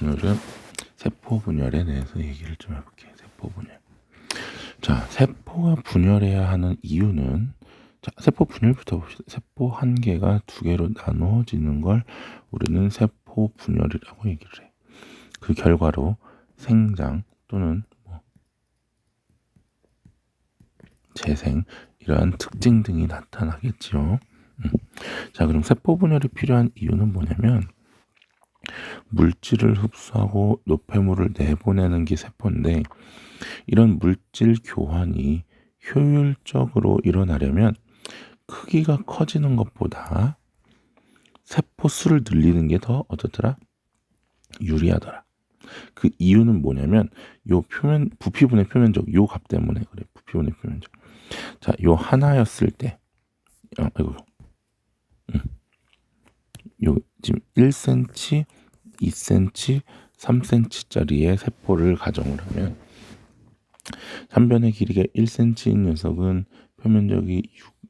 오늘은 세포 분열에 대해서 얘기를 좀 해볼게요. 세포 분열. 자, 세포가 분열해야 하는 이유는, 자, 세포 분열부터 봅시다. 세포 한 개가 두 개로 나누어지는 걸 우리는 세포 분열이라고 얘기를 해. 그 결과로 생장 또는 재생, 이러한 특징 등이 나타나겠죠. 자, 그럼 세포 분열이 필요한 이유는 뭐냐면, 물질을 흡수하고 노폐물을 내보내는 게 세포인데, 이런 물질 교환이 효율적으로 일어나려면 크기가 커지는 것보다 세포 수를 늘리는 게 더 어떻더라? 유리하더라. 그 이유는 뭐냐면, 요 부피분의 표면적, 요 값 때문에 그래. 부피분의 표면적. 자, 요 하나였을 때, 요 지금 1cm, 2cm, 3cm짜리의 세포를 가정을 하면, 한 변의 길이가 1cm인 녀석은 표면적이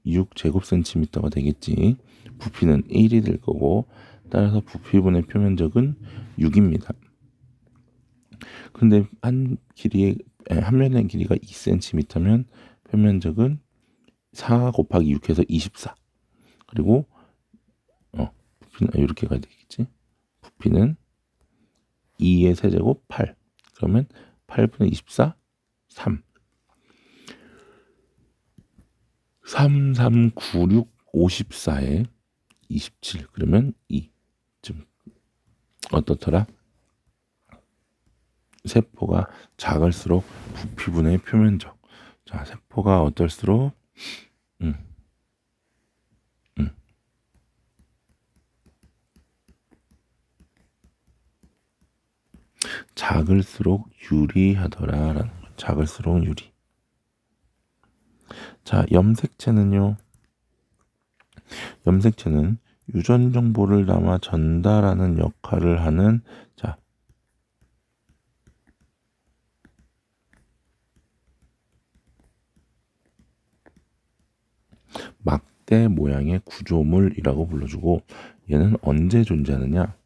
6제곱센티미터가 되겠지. 부피는 1이 될 거고, 따라서 부피분의 표면적은 6입니다. 근데 한 면의 길이가 2cm면 표면적은 4 곱하기 6해서 24. 그리고 부피는 이렇게 가야 되겠지. 부피는 2의 세제곱 8. 그러면 8분의 24, 3. 3, 3, 9, 6, 54에 27. 그러면 2. 좀 어떻더라? 세포가 작을수록 부피분의 표면적. 자, 세포가 어떨수록 작을수록 유리하더라라는 거. 작을수록 유리. 자, 염색체는요. 염색체는 유전 정보를 담아 전달하는 역할을 하는, 자, 막대 모양의 구조물이라고 불러주고, 얘는 언제 존재하느냐?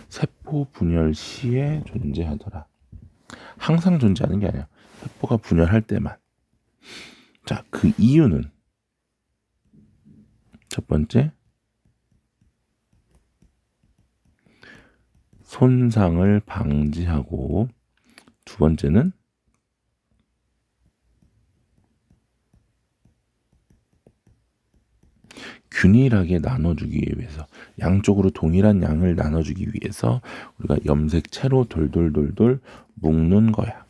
세포 분열 시에 존재하더라. 항상 존재하는 게 아니야. 세포가 분열할 때만. 자, 그 이유는, 첫 번째, 손상을 방지하고, 두 번째는 균일하게 나눠주기 위해서, 양쪽으로 동일한 양을 나눠주기 위해서 우리가 염색체로 돌돌돌돌 묶는 거야.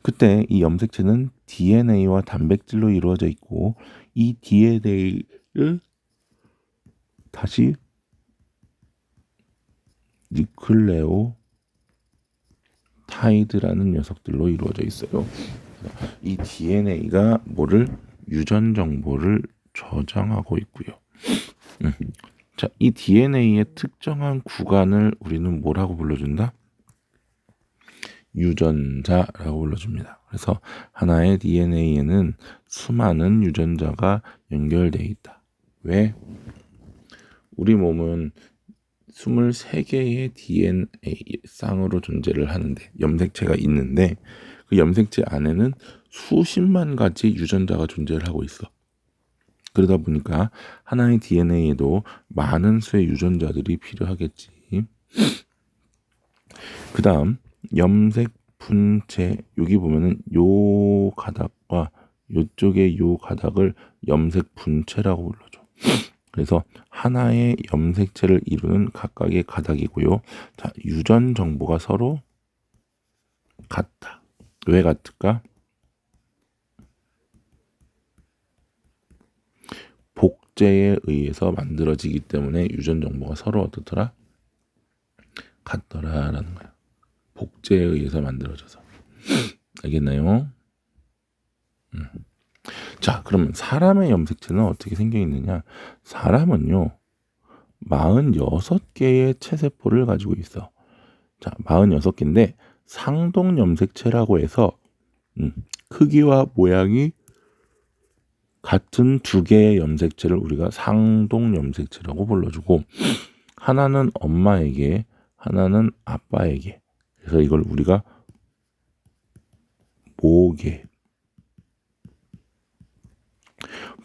그때 이 염색체는 DNA와 단백질로 이루어져 있고, 이 DNA를 다시 뉴클레오타이드라는 녀석들로 이루어져 있어요. 이 DNA가 유전 정보를 저장하고 있고요. 자, 이 DNA의 특정한 구간을 우리는 뭐라고 불러준다? 유전자라고 불러줍니다. 그래서 하나의 DNA에는 수많은 유전자가 연결되어 있다. 왜? 우리 몸은 23개의 DNA 쌍으로 존재를 하는데, 염색체가 있는데, 그 염색체 안에는 수십만 가지 유전자가 존재를 하고 있어. 그러다 보니까 하나의 DNA에도 많은 수의 유전자들이 필요하겠지. 그 다음 염색 분체, 여기 보면은 요 가닥과 요쪽의 요 가닥을 염색 분체라고 불러줘. 그래서 하나의 염색체를 이루는 각각의 가닥이고요. 자, 유전 정보가 서로 같다. 왜 같을까? 복제에 의해서 만들어지기 때문에 유전 정보가 서로 어떻더라? 같더라라는 거야. 복제에 의해서 만들어져서. 알겠나요? 자, 그러면 사람의 염색체는 어떻게 생겨 있느냐? 사람은요, 46개의 체세포를 가지고 있어. 자, 46개인데 상동 염색체라고 해서 크기와 모양이 같은 두 개의 염색체를 우리가 상동 염색체라고 불러주고 하나는 엄마에게 하나는 아빠에게 그래서 이걸 우리가 모계,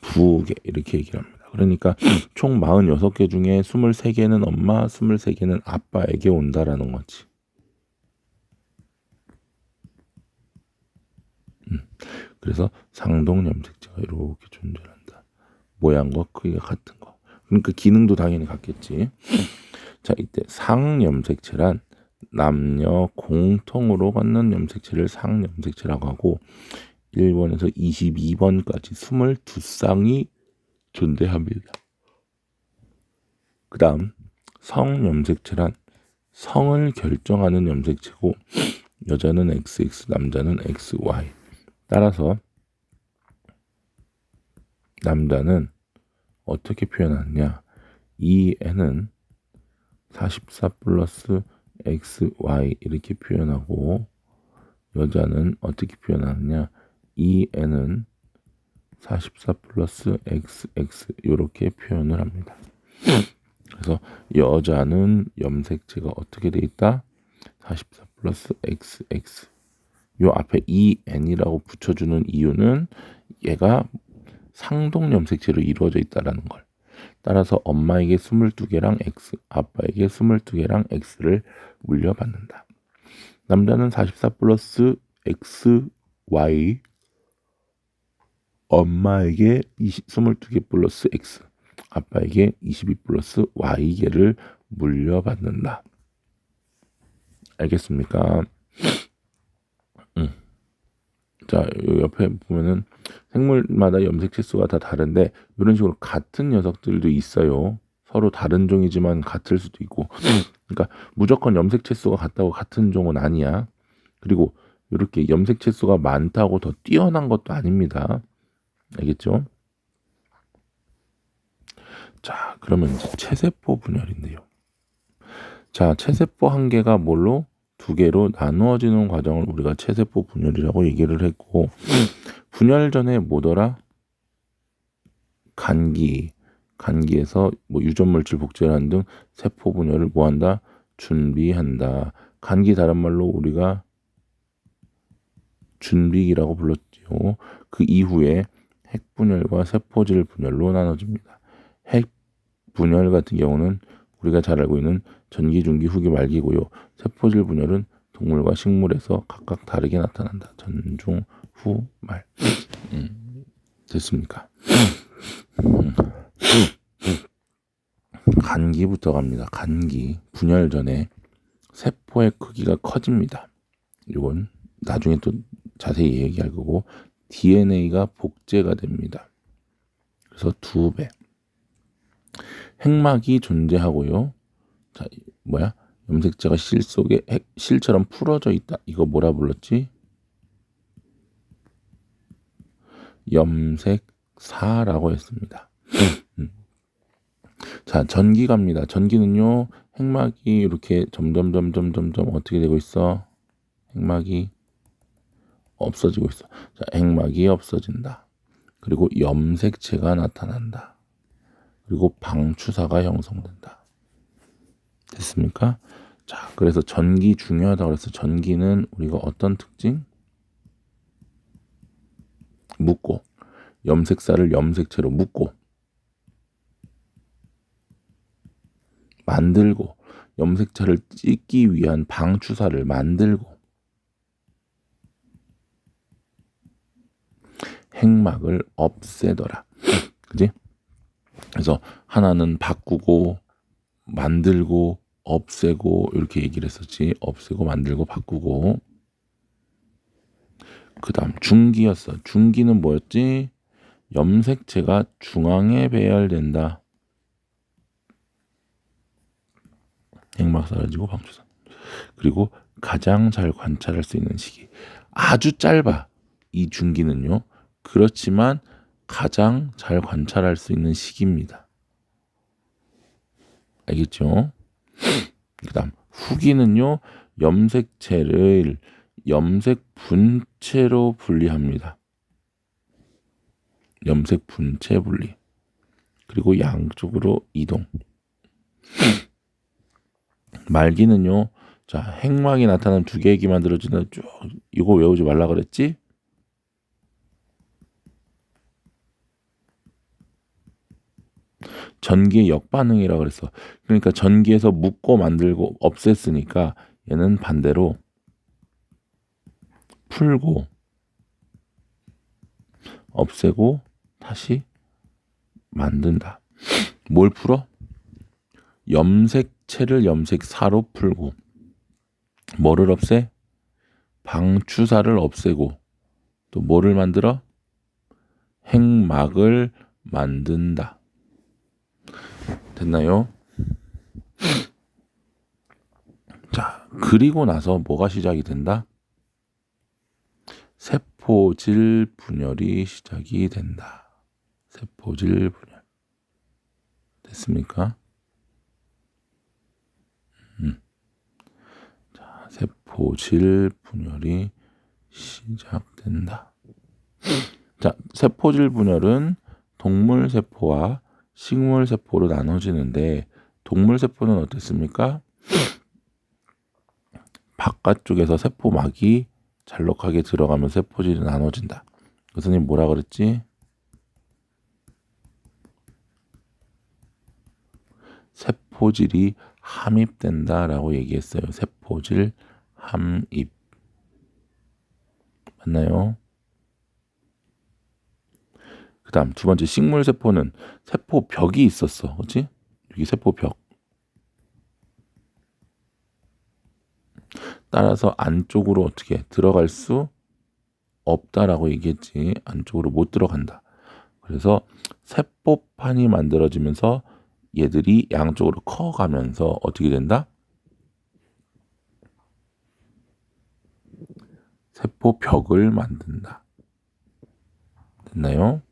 부계 이렇게 얘기를 합니다. 그러니까 총 46개 중에 23개는 엄마, 23개는 아빠에게 온다라는 거지. 그래서 상동 염색체가 이렇게 존재한다. 모양과 크기가 같은 거. 그러니까 기능도 당연히 같겠지. 자, 이때 상염색체란 남녀 공통으로 갖는 염색체를 상염색체라고 하고 1번에서 22번까지 22쌍이 존재합니다. 그 다음 성염색체란 성을 결정하는 염색체고 여자는 XX, 남자는 XY. 따라서 남자는 어떻게 표현하느냐? 이 n은 44 플러스 XY 이렇게 표현하고 여자는 어떻게 표현하느냐? 이 n은 44 플러스 XX 이렇게 표현을 합니다. 그래서 여자는 염색체가 어떻게 돼 있다? 44 플러스 XX. 요 앞에 EN이라고 붙여주는 이유는 얘가 상동 염색체로 이루어져 있다라는 걸. 따라서 엄마에게 22개랑 X, 아빠에게 22개랑 X를 물려받는다. 남자는 44 플러스 XY, 엄마에게 22개 플러스 X, 아빠에게 22 플러스 Y개를 물려받는다. 알겠습니까? 자, 옆에 보면은 생물마다 염색체 수가 다 다른데 이런 식으로 같은 녀석들도 있어요. 서로 다른 종이지만 같을 수도 있고. 그러니까 무조건 염색체 수가 같다고 같은 종은 아니야. 그리고 이렇게 염색체 수가 많다고 더 뛰어난 것도 아닙니다. 알겠죠? 자, 그러면 이제 체세포 분열인데요. 자, 체세포 한 개가 뭘로? 두 개로 나누어지는 과정을 우리가 체세포 분열이라고 얘기를 했고 분열 전에 뭐더라? 간기에서 뭐 유전물질 복제라는 등 세포 분열을 뭐한다? 준비한다. 간기 다른 말로 우리가 준비기라고 불렀죠. 그 이후에 핵분열과 세포질 분열로 나눠집니다. 핵분열 같은 경우는 우리가 잘 알고 있는 전기, 중기, 후기, 말기고요. 세포질 분열은 동물과 식물에서 각각 다르게 나타난다. 전, 중, 후, 말. 됐습니까? 간기부터 갑니다. 간기. 분열 전에 세포의 크기가 커집니다. 이건 나중에 또 자세히 얘기할 거고 DNA가 복제가 됩니다. 그래서 2배. 핵막이 존재하고요. 자, 뭐야? 염색체가 실 속에 실처럼 풀어져 있다. 이거 뭐라 불렀지? 염색사라고 했습니다. 자, 전기갑니다. 전기는요, 핵막이 이렇게 점점 어떻게 되고 있어? 핵막이 없어지고 있어. 자, 핵막이 없어진다. 그리고 염색체가 나타난다. 그리고 방추사가 형성된다. 됐습니까? 자, 그래서 전기 중요하다고 그래서 전기는 우리가 어떤 특징? 묶고 염색사를 염색체로 묶고 만들고 염색체를 찍기 위한 방추사를 만들고 핵막을 없애더라. 그지? 그래서 하나는 바꾸고 만들고 없애고 이렇게 얘기를 했었지. 없애고 만들고 바꾸고. 그 다음 중기였어. 중기는 뭐였지? 염색체가 중앙에 배열된다. 핵막 사라지고 방추사. 그리고 가장 잘 관찰할 수 있는 시기. 아주 짧아. 이 중기는요. 그렇지만 가장 잘 관찰할 수 있는 시기입니다. 알겠죠? 그 다음 후기는요. 염색체를 염색 분체로 분리합니다. 염색 분체 분리. 그리고 양쪽으로 이동. 말기는요. 자, 핵막이 나타나는 두 개의 기 만들어지는 쭉 이거 외우지 말라 그랬지? 전기의 역반응이라 그랬어. 그러니까 전기에서 묶고 만들고 없앴으니까 얘는 반대로 풀고 없애고 다시 만든다. 뭘 풀어? 염색체를 염색사로 풀고 뭐를 없애? 방추사를 없애고 또 뭐를 만들어? 핵막을 만든다. 됐나요? 자, 그리고 나서 뭐가 시작이 된다? 세포질 분열이 시작이 된다. 세포질 분열. 됐습니까? 자, 세포질 분열이 시작된다. 자, 세포질 분열은 동물 세포와 식물 세포로 나눠지는데 동물 세포는 어땠습니까? 바깥쪽에서 세포막이 잘록하게 들어가면 세포질이 나눠진다. 교수님 뭐라 그랬지? 세포질이 함입된다라고 얘기했어요. 세포질 함입. 맞나요? 그 다음 두 번째 식물 세포는 세포벽이 있었어. 그렇지? 여기 세포벽. 따라서 안쪽으로 어떻게 들어갈 수 없다라고 얘기했지. 안쪽으로 못 들어간다. 그래서 세포판이 만들어지면서 얘들이 양쪽으로 커가면서 어떻게 된다? 세포벽을 만든다. 됐나요?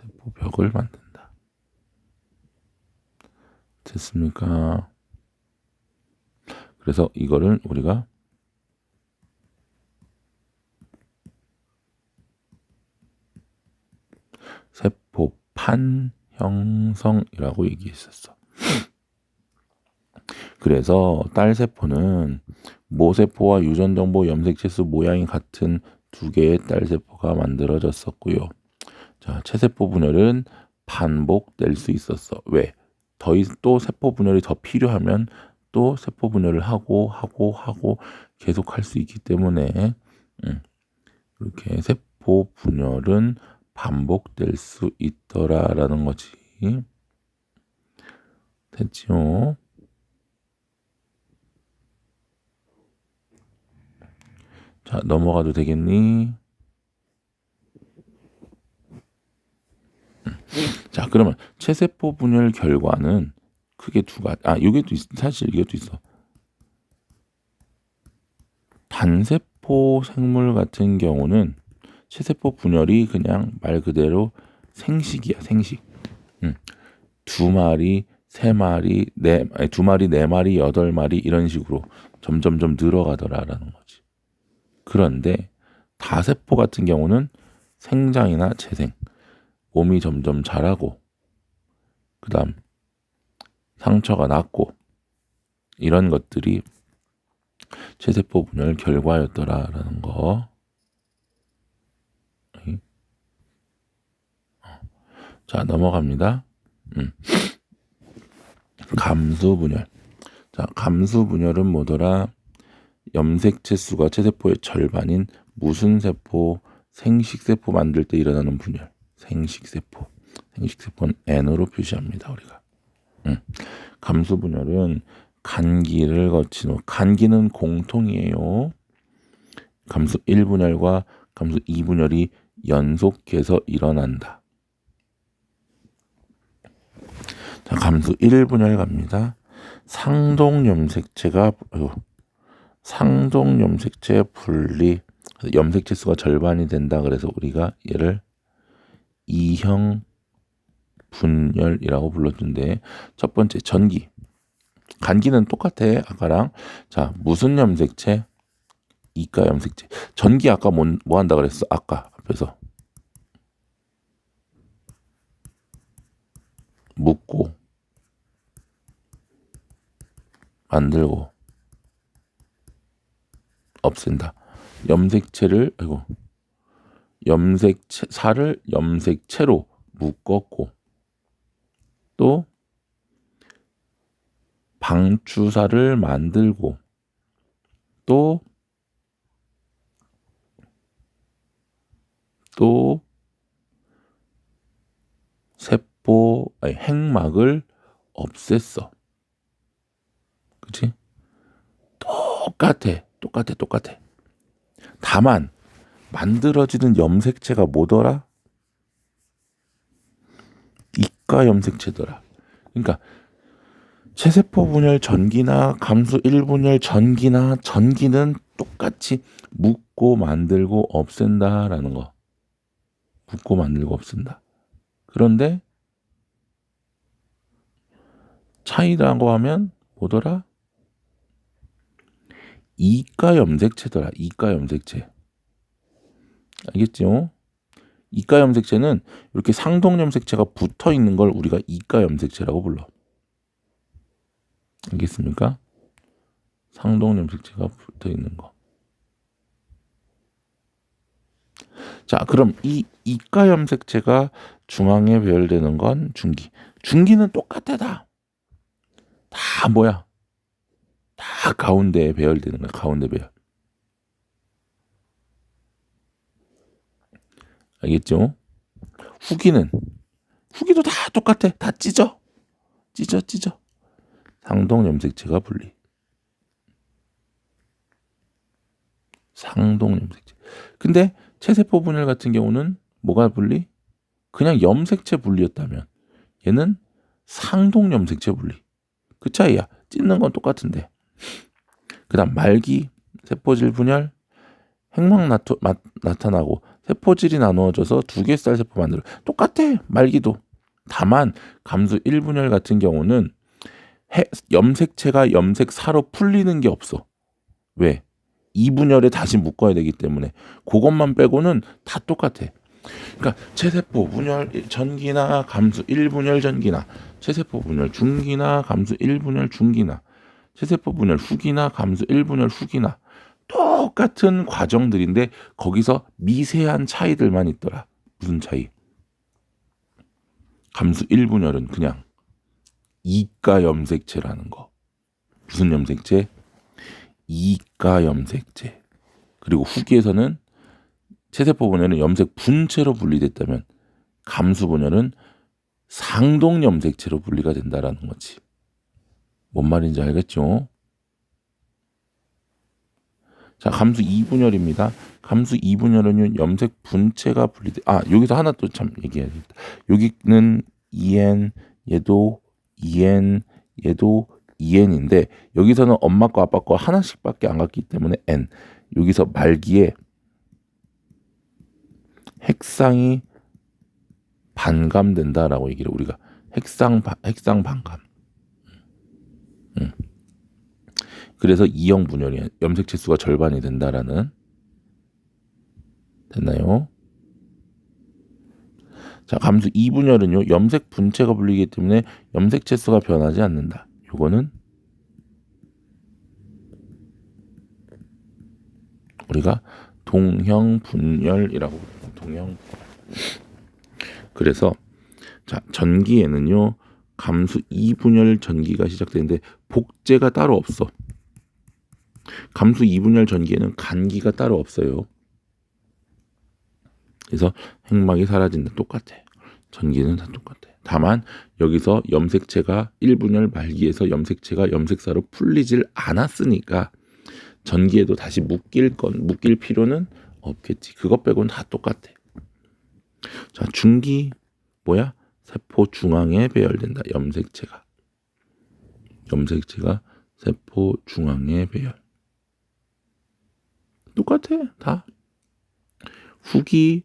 세포벽을 만든다. 됐습니까? 그래서 이거를 우리가 세포판 형성이라고 얘기했었어. 그래서 딸세포는 모세포와 유전정보 염색체수 모양이 같은 두 개의 딸세포가 만들어졌었고요. 자, 체세포 분열은 반복될 수 있었어. 왜? 또 세포 분열이 더 필요하면 또 세포 분열을 하고 계속 할 수 있기 때문에 이렇게 세포 분열은 반복될 수 있더라라는 거지. 됐죠? 자, 넘어가도 되겠니? 자, 그러면 체세포 분열 결과는 크게 두 가지. 이게 또 사실 이것도 있어. 단세포 생물 같은 경우는 체세포 분열이 그냥 말 그대로 생식이야, 생식. 두 마리, 세 마리, 두 마리, 네 마리, 여덟 마리 이런 식으로 점점점 늘어가더라라는 거지. 그런데 다세포 같은 경우는 생장이나 재생, 몸이 점점 자라고, 그 다음 상처가 났고, 이런 것들이 체세포 분열 결과였더라라는 거. 자, 넘어갑니다. 감수 분열. 자, 감수 분열은 뭐더라? 염색체 수가 체세포의 절반인 무슨 세포, 생식세포 만들 때 일어나는 분열. 생식세포. 생식세포는 N으로 표시합니다, 우리가. 감수 분열은 간기를 거친 후, 간기는 공통이에요. 감수 1분열과 감수 2분열이 연속해서 일어난다. 자, 감수 1분열 갑니다. 상동염색체 분리, 염색체 수가 절반이 된다. 그래서 우리가 얘를 이형 분열이라고 불렀는데, 첫 번째 전기. 간기는 똑같아, 아까랑. 자, 무슨 염색체? 이가 염색체. 전기 아까 뭐 한다 그랬어? 아까 앞에서 묶고 만들고 없앤다. 살을 염색체로 묶었고 또 방추사를 만들고 또 핵막을 없앴어. 그치? 똑같아. 다만 만들어지는 염색체가 뭐더라? 이가 염색체더라. 그러니까 체세포 분열 전기나 감수 1분열 전기는 똑같이 묶고 만들고 없앤다라는 거. 묶고 만들고 없앤다. 그런데 차이라고 하면 뭐더라? 이가 염색체더라. 이가 염색체. 알겠죠? 이가 염색체는 이렇게 상동 염색체가 붙어 있는 걸 우리가 이가 염색체라고 불러. 알겠습니까? 상동 염색체가 붙어 있는 거. 자, 그럼 이 이가 염색체가 중앙에 배열되는 건 중기. 중기는 똑같아 다 뭐야? 다 가운데에 배열되는 거야. 가운데 배열. 알겠죠? 후기도 다 똑같아. 다 찢어. 상동 염색체가 분리. 상동 염색체. 근데 체세포 분열 같은 경우는 뭐가 분리? 그냥 염색체 분리였다면 얘는 상동 염색체 분리. 그 차이야. 찢는 건 똑같은데. 그다음 말기 세포질 분열, 핵막 나타나고 세포질이 나누어져서 두 개의 쌀 세포 만들어. 똑같아. 말기도. 다만 감수 1분열 같은 경우는 염색체가 염색사로 풀리는 게 없어. 왜? 2분열에 다시 묶어야 되기 때문에 그것만 빼고는 다 똑같아. 그러니까 체세포 분열 전기나 감수 1분열 전기나 체세포 분열 중기나 감수 1분열 중기나 체세포 분열 후기나 감수 1분열 후기나 똑같은 과정들인데 거기서 미세한 차이들만 있더라. 무슨 차이? 감수 1분열은 그냥 이가 염색체라는 거. 무슨 염색체? 이가 염색체. 그리고 후기에서는 체세포 분열은 염색 분체로 분리됐다면 감수 분열은 상동 염색체로 분리가 된다라는 거지. 뭔 말인지 알겠죠? 자, 감수 2분열입니다. 감수 2분열은 염색 분체가 분리돼. 여기서 하나 또 참 얘기해야겠다. 여기는 EN, 얘도 EN, 얘도 EN인데 여기서는 엄마 거 아빠 거 하나씩밖에 안 갔기 때문에 N. 여기서 말기에 핵상이 반감된다라고 얘기를 우리가 핵상 반감. 그래서 이형 분열이야. 염색체 수가 절반이 된다라는. 됐나요? 자, 감수 2분열은요. 염색 분체가 불리기 때문에 염색체 수가 변하지 않는다. 요거는 우리가 동형 분열이라고 부릅니다. 동형. 그래서 자, 전기에는요. 감수 2분열 전기가 시작되는데 복제가 따로 없어. 감수 2분열 전기에는 간기가 따로 없어요. 그래서 핵막이 사라진다. 똑같아. 전기는 다 똑같아. 다만 여기서 염색체가 1분열 말기에서 염색체가 염색사로 풀리질 않았으니까 전기에도 다시 묶일 필요는 없겠지. 그것 빼고는 다 똑같아. 자, 중기 뭐야? 세포 중앙에 배열된다. 염색체가 세포 중앙에 배열. 똑같아. 다. 후기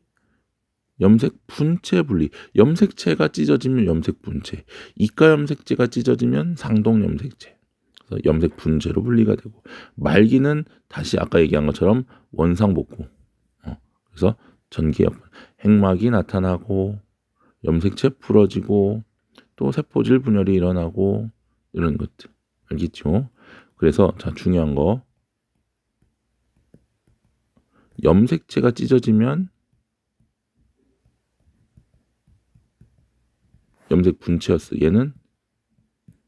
염색 분체 분리. 염색체가 찢어지면 염색 분체. 이가 염색체가 찢어지면 상동 염색체. 그래서 염색 분체로 분리가 되고 말기는 다시 아까 얘기한 것처럼 원상복구. 그래서 전기 핵막이 나타나고 염색체 풀어지고 또 세포질 분열이 일어나고 이런 것들. 알겠죠? 그래서 자, 중요한 거. 염색체가 찢어지면 염색 분체였어. 얘는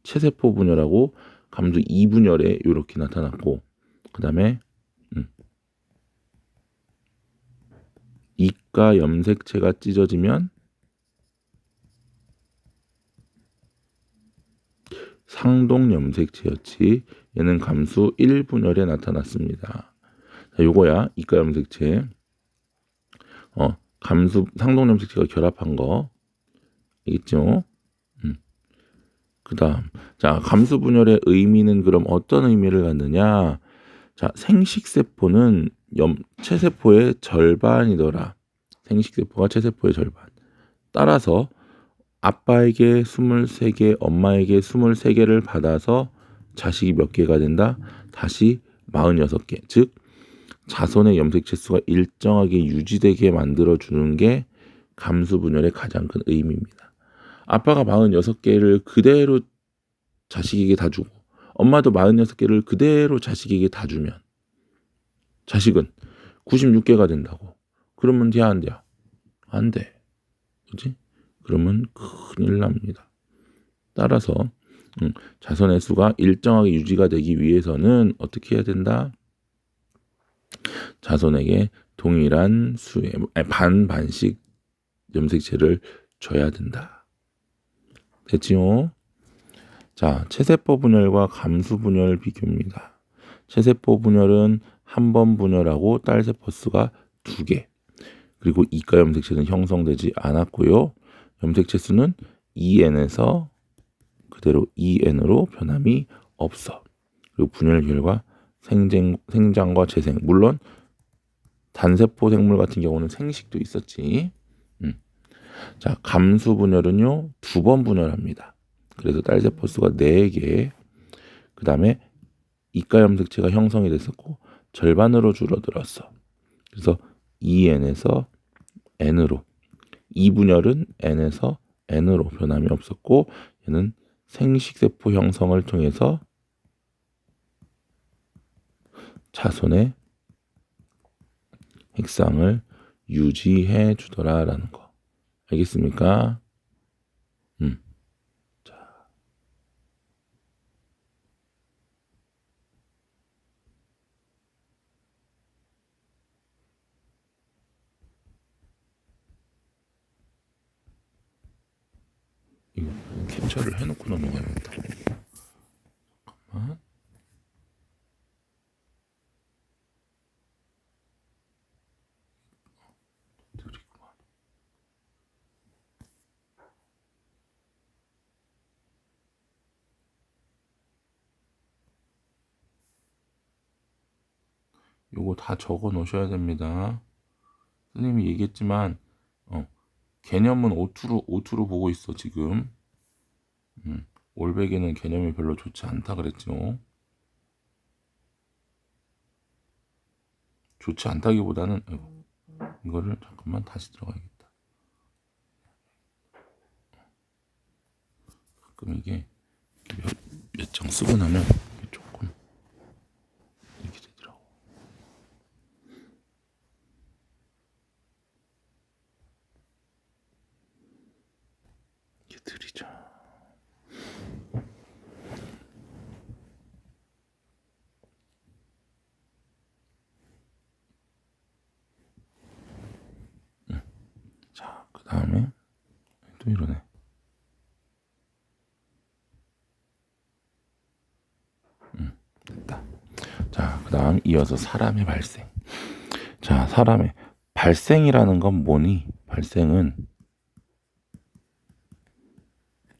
체세포 분열하고 감수 2분열에 이렇게 나타났고, 그 다음에 이가 염색체가 찢어지면 상동 염색체였지. 얘는 감수 1분열에 나타났습니다. 자, 요거야. 이가 염색체. 감수 상동 염색체가 결합한 거. 알겠죠? 그 다음. 자, 감수 분열의 의미는 그럼 어떤 의미를 갖느냐? 자, 생식세포는 체세포의 절반이더라. 생식세포가 체세포의 절반. 따라서 아빠에게 23개, 엄마에게 23개를 받아서 자식이 몇 개가 된다? 다시 46개. 즉, 자손의 염색체 수가 일정하게 유지되게 만들어주는 게 감수분열의 가장 큰 의미입니다. 아빠가 46개를 그대로 자식에게 다 주고 엄마도 46개를 그대로 자식에게 다 주면 자식은 96개가 된다고. 그러면 돼야 안 돼요? 안 돼. 그렇지? 그러면 큰일 납니다. 따라서 자손의 수가 일정하게 유지가 되기 위해서는 어떻게 해야 된다? 자손에게 동일한 수의 반씩 염색체를 줘야 된다. 됐지요? 자, 체세포 분열과 감수 분열 비교입니다. 체세포 분열은 한 번 분열하고 딸세포 수가 2개. 그리고 이가 염색체는 형성되지 않았고요. 염색체 수는 2n에서 그대로 2n으로 변함이 없어. 그리고 분열 결과 생장과 재생. 물론 단세포 생물 같은 경우는 생식도 있었지. 자, 감수 분열은요 2번 분열합니다. 그래서 딸세포 수가 4개. 그 다음에 이가 염색체가 형성이 됐었고 절반으로 줄어들었어. 그래서 2n에서 n으로. 2분열은 n에서 n으로 변함이 없었고 얘는 생식세포 형성을 통해서 자손의 핵상을 유지해 주더라라는 거. 알겠습니까? 자. 이거 캡처를 해놓고 넘어가야겠다. 잠깐만. 요거 다 적어 놓으셔야 됩니다. 선생님이 얘기했지만 개념은 오투로 보고 있어 지금. 올백에는 개념이 별로 좋지 않다 그랬죠. 좋지 않다기보다는 이거를 잠깐만 다시 들어가야겠다. 가끔 이게 몇 장 쓰고 나면 조금 이렇게 되더라고. 이게 드리죠. 자, 그 다음에 또 이러네. 됐다. 자, 그 다음 이어서 사람의 발생. 자, 사람의 발생이라는 건 뭐니? 발생은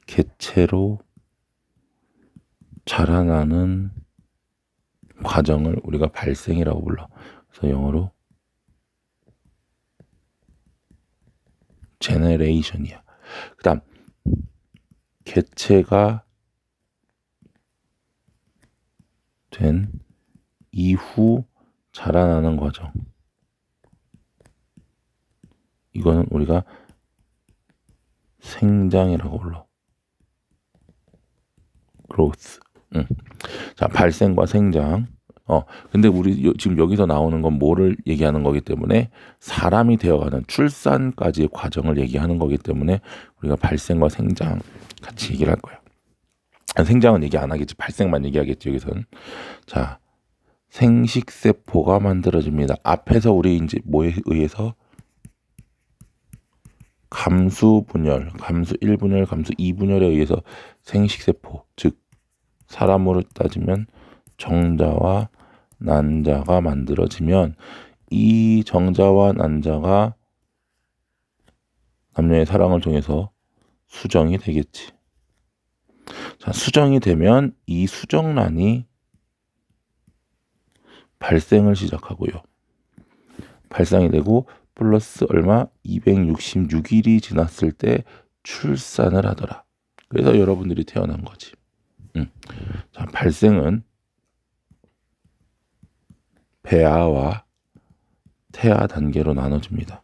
개체로 자라나는 과정을 우리가 발생이라고 불러. 그래서 영어로 제너레이션이야. 그 다음 개체가 된 이후 자라나는 과정. 이거는 우리가 생장이라고 불러. growth. 자, 발생과 생장. 근데 우리 지금 여기서 나오는 건 뭐를 얘기하는 거기 때문에 사람이 되어가는 출산까지의 과정을 얘기하는 거기 때문에 우리가 발생과 생장 같이 얘기를 할 거야. 생장은 얘기 안 하겠지. 발생만 얘기하겠지, 여기서는. 자, 생식세포가 만들어집니다. 앞에서 우리 이제 뭐에 의해서? 감수분열, 감수 1분열, 감수 2분열에 의해서 생식세포, 즉 사람으로 따지면 정자와 난자가 만들어지면 이 정자와 난자가 남녀의 사랑을 통해서 수정이 되겠지. 자, 수정이 되면 이 수정란이 발생을 시작하고요. 발생이 되고 플러스 얼마? 266일이 지났을 때 출산을 하더라. 그래서 여러분들이 태어난 거지. 자, 발생은 배아와 태아 단계로 나눠집니다.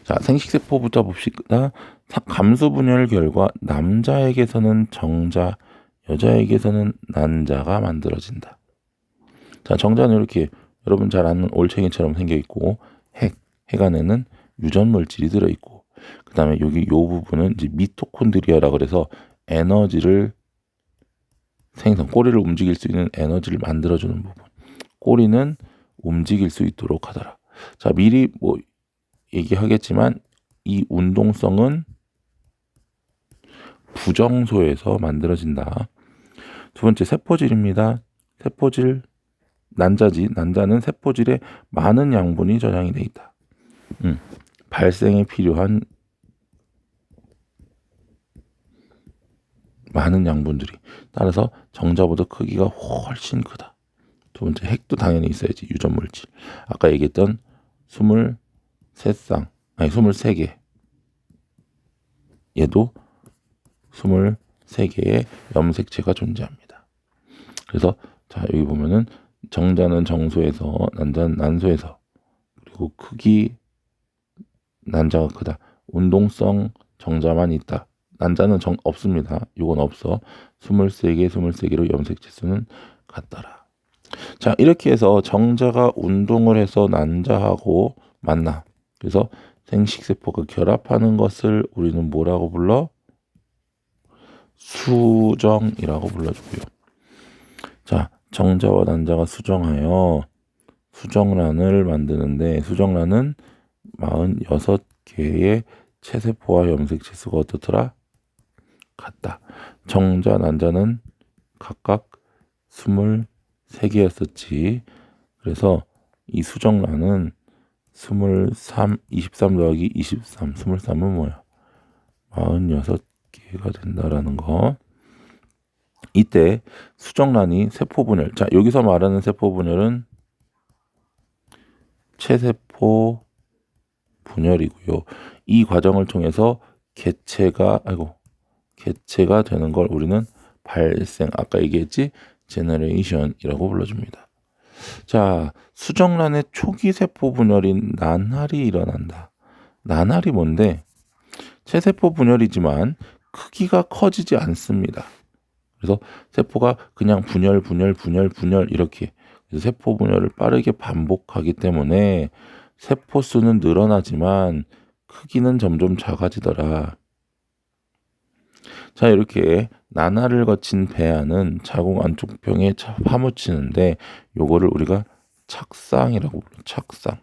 자, 생식세포부터 봅시다. 감수분열 결과 남자에게서는 정자, 여자에게서는 난자가 만들어진다. 자, 정자는 이렇게 여러분 잘 아는 올챙이처럼 생겨 있고 핵 안에는 유전 물질이 들어 있고, 그다음에 여기 요 부분은 이제 미토콘드리아라 그래서 에너지를 생성, 꼬리를 움직일 수 있는 에너지를 만들어주는 부분. 꼬리는 움직일 수 있도록 하더라. 자, 미리 뭐 얘기하겠지만 이 운동성은 부정소에서 만들어진다. 두 번째, 세포질입니다. 세포질, 난자지. 난자는 세포질에 많은 양분이 저장이 돼 있다. 발생에 필요한 많은 양분들이, 따라서 정자보다 크기가 훨씬 크다. 두 번째, 핵도 당연히 있어야지. 유전물질. 아까 얘기했던 23개. 얘도 23개의 염색체가 존재합니다. 그래서 자, 여기 보면은 정자는 정소에서, 난자는 난소에서, 그리고 크기 난자가 크다. 운동성 정자만 있다. 난자는 없습니다. 이건 없어. 23개로 염색체 수는 같더라. 자, 이렇게 해서 정자가 운동을 해서 난자하고 만나. 그래서 생식세포가 결합하는 것을 우리는 뭐라고 불러? 수정이라고 불러주고요. 자, 정자와 난자가 수정하여 수정란을 만드는데, 수정란은 46개의 체세포와 염색체 수가 어떻더라? 같다. 정자, 난자는 각각 23개였었지. 그래서 이 수정란은 23 더하기 23, 23은 뭐야? 46개가 된다라는 거. 이때 수정란이 세포분열. 자, 여기서 말하는 세포분열은 체세포 분열이고요. 이 과정을 통해서 개체가 되는 걸 우리는 발생, 아까 얘기했지? 제너레이션이라고 불러줍니다. 자, 수정란의 초기 세포 분열인 난할이 일어난다. 난할이 뭔데? 체세포 분열이지만 크기가 커지지 않습니다. 그래서 세포가 그냥 분열 이렇게, 그래서 세포 분열을 빠르게 반복하기 때문에 세포 수는 늘어나지만 크기는 점점 작아지더라. 자, 이렇게 난할을 거친 배아는 자궁 안쪽 병에 파묻히는데 요거를 우리가 착상이라고 불러. 착상.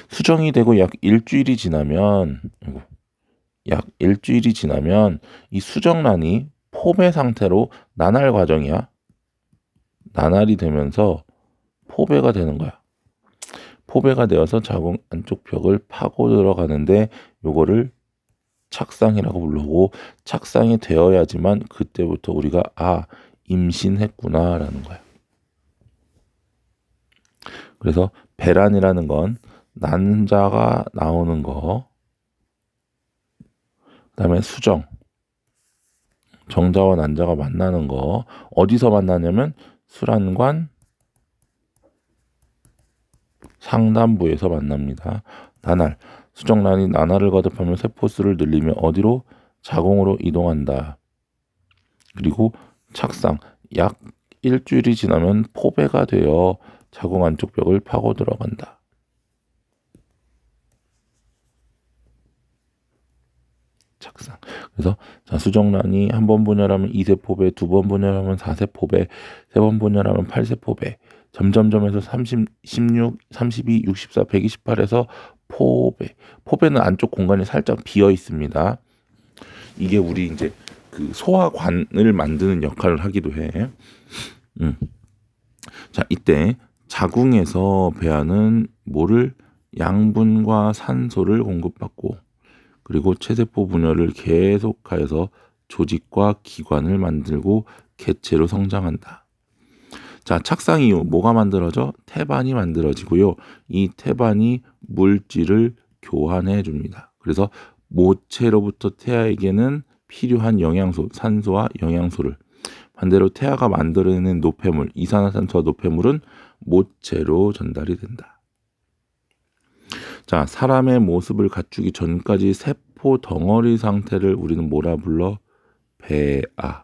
수정이 되고 약 일주일이 지나면 이 수정란이 포배 상태로 난할 과정이야. 난할이 되면서 포배가 되는 거야. 포배가 되어서 자궁 안쪽 벽을 파고 들어가는데 요거를 착상이라고 부르고, 착상이 되어야지만 그때부터 우리가 임신했구나라는 거야. 그래서 배란이라는 건 난자가 나오는 거, 그다음에 수정, 정자와 난자가 만나는 거. 어디서 만나냐면 수란관 상단부에서 만납니다. 난할, 수정란이 난할을 거듭하며 세포수를 늘리며 어디로? 자궁으로 이동한다. 그리고 착상. 약 일주일이 지나면 포배가 되어 자궁 안쪽 벽을 파고 들어간다. 착상. 그래서 자, 수정란이 한 번 분열하면 2세 포배, 두 번 분열하면 4세 포배, 세 번 분열하면 8세 포배. 점점점에서 30, 16, 32, 64, 128에서 포배. 포배는 안쪽 공간이 살짝 비어 있습니다. 이게 우리 이제 그 소화관을 만드는 역할을 하기도 해. 자, 이때 자궁에서 배아는 뭐를 양분과 산소를 공급받고 그리고 체세포 분열을 계속하여서 조직과 기관을 만들고 개체로 성장한다. 자, 착상 이후 뭐가 만들어져? 태반이 만들어지고요. 이 태반이 물질을 교환해 줍니다. 그래서 모체로부터 태아에게는 필요한 영양소, 산소와 영양소를 반대로 태아가 만들어내는 노폐물, 이산화탄소와 노폐물은 모체로 전달이 된다. 자, 사람의 모습을 갖추기 전까지 세포 덩어리 상태를 우리는 뭐라 불러? 배아.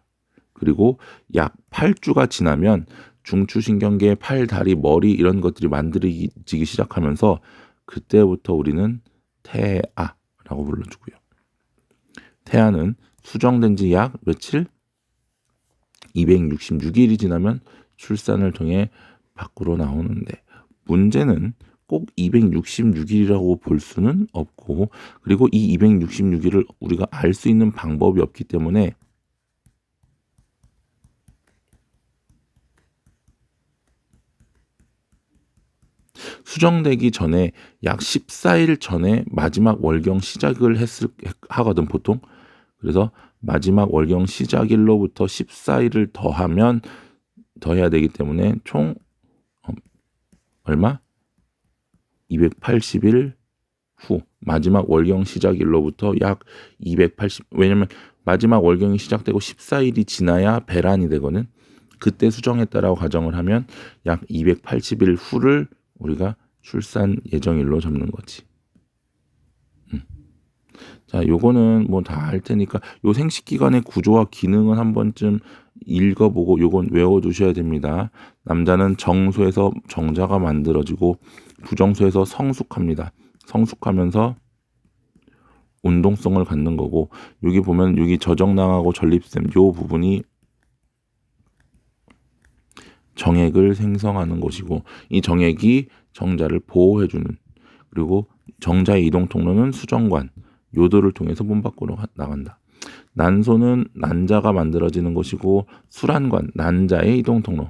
그리고 약 8주가 지나면 중추신경계, 팔, 다리, 머리 이런 것들이 만들어지기 시작하면서 그때부터 우리는 태아라고 불러주고요. 태아는 수정된 지 약 며칠? 266일이 지나면 출산을 통해 밖으로 나오는데 문제는 꼭 266일이라고 볼 수는 없고 그리고 이 266일을 우리가 알 수 있는 방법이 없기 때문에 수정되기 전에 약 14일 전에 마지막 월경 시작을 하거든 보통. 그래서 마지막 월경 시작일로부터 14일을 더해야 되기 때문에 총 얼마? 280일 후 마지막 월경 시작일로부터 약 280. 왜냐면 마지막 월경이 시작되고 14일이 지나야 배란이 되거든. 그때 수정했다라고 가정을 하면 약 280일 후를 우리가 출산 예정일로 잡는 거지. 자, 요거는 뭐 다 알 테니까 요 생식기관의 구조와 기능은 한 번쯤 읽어보고 요건 외워두셔야 됩니다. 남자는 정수에서 정자가 만들어지고 부정수에서 성숙합니다. 성숙하면서 운동성을 갖는 거고 여기 보면 여기 저정낭하고 전립腺 요 부분이 정액을 생성하는 것이고 이 정액이 정자를 보호해주는 그리고 정자의 이동 통로는 수정관 요도를 통해서 몸 밖으로 나간다. 난소는 난자가 만들어지는 것이고 수란관 난자의 이동 통로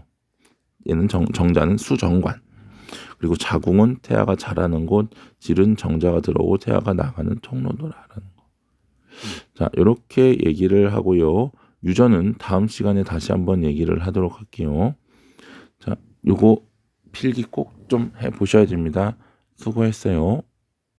얘는 정자는 수정관 그리고 자궁은 태아가 자라는 곳 질은 정자가 들어오고 태아가 나가는 통로도라는 거. 자, 이렇게 얘기를 하고요. 유전은 다음 시간에 다시 한번 얘기를 하도록 할게요. 자, 요거 필기 꼭 좀 해보셔야 됩니다. 수고했어요.